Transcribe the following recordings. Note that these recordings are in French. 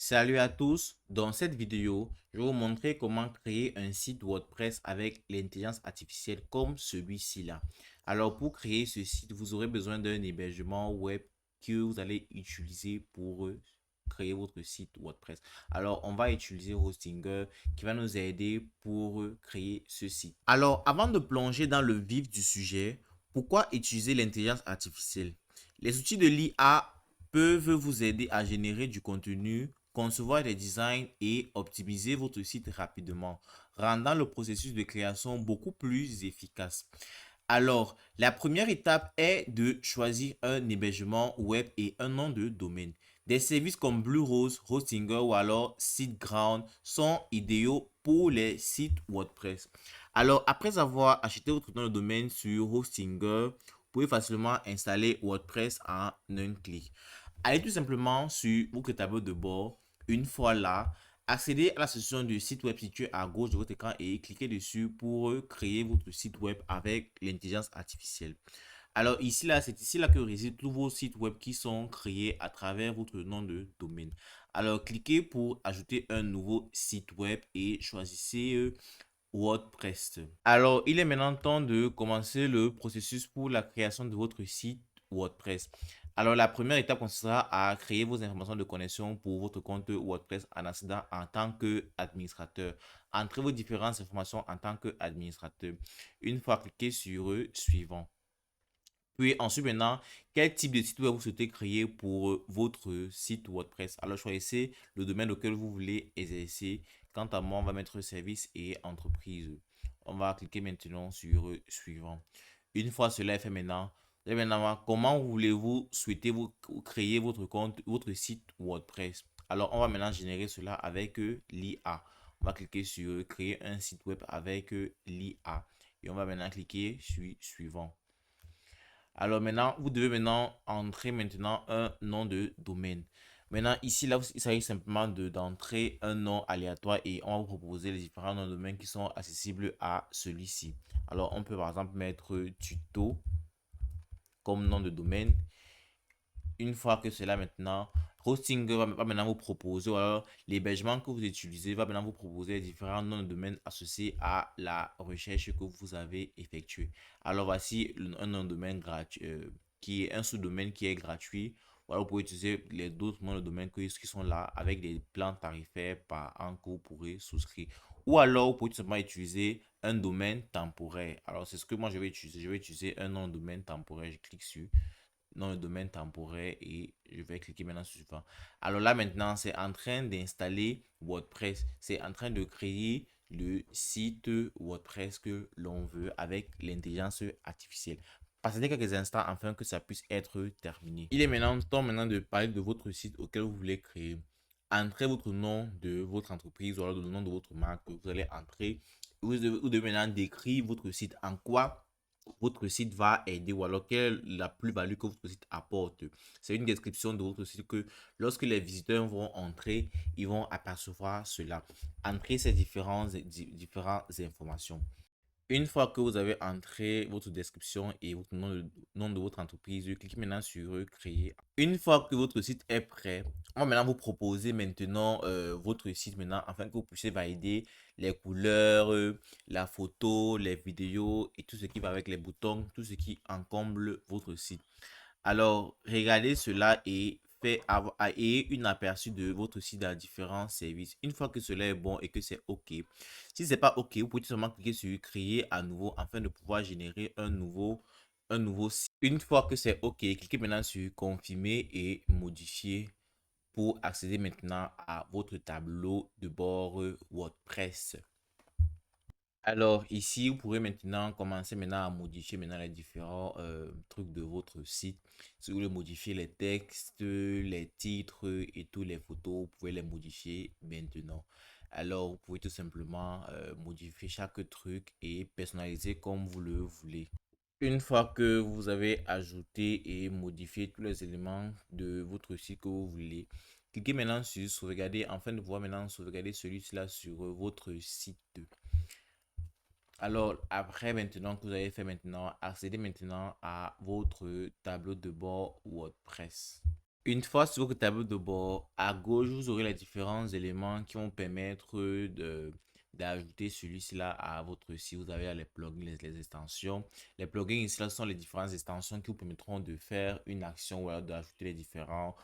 Salut à tous, dans cette vidéo, je vais vous montrer comment créer un site WordPress avec l'intelligence artificielle comme celui-ci là. Alors pour créer ce site, vous aurez besoin d'un hébergement web que vous allez utiliser pour créer votre site WordPress. Alors on va utiliser Hostinger qui va nous aider pour créer ce site. Alors avant de plonger dans le vif du sujet, pourquoi utiliser l'intelligence artificielle? Les outils de l'IA peuvent vous aider à générer du contenu, concevoir des designs et optimiser votre site rapidement, rendant le processus de création beaucoup plus efficace. Alors, la première étape est de choisir un hébergement web et un nom de domaine. Des services comme Bluehost, Hostinger ou alors SiteGround sont idéaux pour les sites WordPress. Alors, après avoir acheté votre nom de domaine sur Hostinger, vous pouvez facilement installer WordPress en un clic. Allez tout simplement sur votre tableau de bord. Une fois là, accédez à la section du site web située à gauche de votre écran et cliquez dessus pour créer votre site web avec l'intelligence artificielle. Alors ici là, c'est ici là que résident tous vos sites web qui sont créés à travers votre nom de domaine. Alors cliquez pour ajouter un nouveau site web et choisissez WordPress. Alors, il est maintenant temps de commencer le processus pour la création de votre site WordPress. Alors, la première étape consistera à créer vos informations de connexion pour votre compte WordPress en accédant en tant qu'administrateur. Entrez vos différentes informations en tant qu'administrateur. Une fois cliqué sur suivant. Puis ensuite maintenant, quel type de site web vous souhaitez créer pour votre site WordPress? Alors choisissez le domaine auquel vous voulez exercer. Quant à moi, on va mettre service et entreprise. On va cliquer maintenant sur suivant. Une fois cela est fait maintenant, vous allez maintenant voir comment voulez-vous souhaiter vous créer votre compte, votre site WordPress. Alors on va maintenant générer cela avec l'IA. On va cliquer sur créer un site web avec l'IA. Et on va maintenant cliquer sur suivant. Alors maintenant, vous devez maintenant entrer maintenant un nom de domaine. Maintenant, ici, là, il s'agit simplement d'entrer un nom aléatoire et on va vous proposer les différents noms de domaine qui sont accessibles à celui-ci. Alors, on peut par exemple mettre tuto comme nom de domaine. Une fois que cela maintenant, Hostinger va maintenant vous proposer, ou alors l'hébergement que vous utilisez va maintenant vous proposer les différents noms de domaine associés à la recherche que vous avez effectuée. Alors voici un nom de domaine gratuit, qui est un sous-domaine qui est gratuit. Voilà, vous pouvez utiliser les d'autres noms de domaine qui sont là avec des plans tarifaires par an que vous pourrez souscrire. Ou alors, vous pouvez tout simplement utiliser un domaine temporaire. Alors, c'est ce que moi je vais utiliser. Je vais utiliser un nom de domaine temporaire. Je clique sur dans le domaine temporaire et je vais cliquer maintenant sur suivant. Alors là maintenant, c'est en train d'installer WordPress. C'est en train de créer le site WordPress que l'on veut avec l'intelligence artificielle. Passez quelques instants afin que ça puisse être terminé. Il est maintenant temps maintenant de parler de votre site auquel vous voulez créer. Entrez votre nom de votre entreprise ou alors le nom de votre marque que vous allez entrer. Vous devez maintenant décrire votre site en quoi votre site va aider ou alors quelle est la plus-value que votre site apporte. C'est une description de votre site que lorsque les visiteurs vont entrer, ils vont apercevoir cela. Entrez ces différentes informations. Une fois que vous avez entré votre description et votre nom de votre entreprise, cliquez maintenant sur créer. Une fois que votre site est prêt, on va maintenant vous proposer maintenant votre site maintenant afin que vous puissiez valider les couleurs, la photo, les vidéos et tout ce qui va avec les boutons, tout ce qui encombre votre site. Alors, regardez cela et ayez une aperçu de votre site dans différents services. Une fois que cela est bon et que c'est OK, si ce n'est pas OK, vous pouvez tout simplement cliquer sur créer à nouveau afin de pouvoir générer un nouveau site. Une fois que c'est OK, cliquez maintenant sur confirmer et modifier pour accéder maintenant à votre tableau de bord WordPress. Alors ici, vous pourrez maintenant commencer maintenant à modifier maintenant les différents trucs de votre site. Si vous voulez modifier les textes, les titres et toutes les photos, vous pouvez les modifier maintenant. Alors, vous pouvez tout simplement modifier chaque truc et personnaliser comme vous le voulez. Une fois que vous avez ajouté et modifié tous les éléments de votre site que vous voulez, cliquez maintenant sur sauvegarder afin de pouvoir maintenant sauvegarder celui-là sur votre site. Alors, après maintenant que vous avez fait maintenant, accédez maintenant à votre tableau de bord WordPress. Une fois sur votre tableau de bord, à gauche, vous aurez les différents éléments qui vont permettre d'ajouter celui-ci-là à votre site. Vous avez là les plugins, les extensions. Les plugins ici, là, sont les différentes extensions qui vous permettront de faire une action ou alors d'ajouter les différents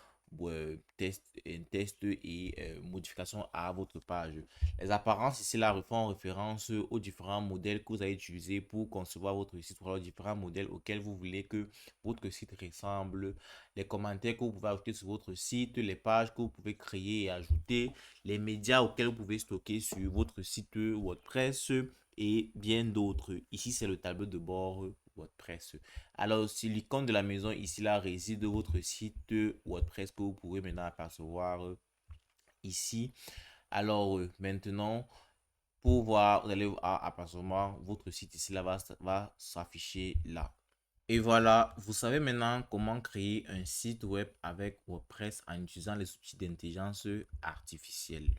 tests et modifications à votre page. Les apparences ici là font référence aux différents modèles que vous allez utiliser pour concevoir votre site ou alors différents modèles auxquels vous voulez que votre site ressemble, les commentaires que vous pouvez ajouter sur votre site, les pages que vous pouvez créer et ajouter, les médias auxquels vous pouvez stocker sur votre site WordPress et bien d'autres. Ici, c'est le tableau de bord WordPress. Alors, si l'icône de la maison ici là réside votre site WordPress que vous pouvez maintenant apercevoir ici. Alors, maintenant, pour voir, vous allez apercevoir votre site ici là va s'afficher là. Et voilà, vous savez maintenant comment créer un site web avec WordPress en utilisant les outils d'intelligence artificielle.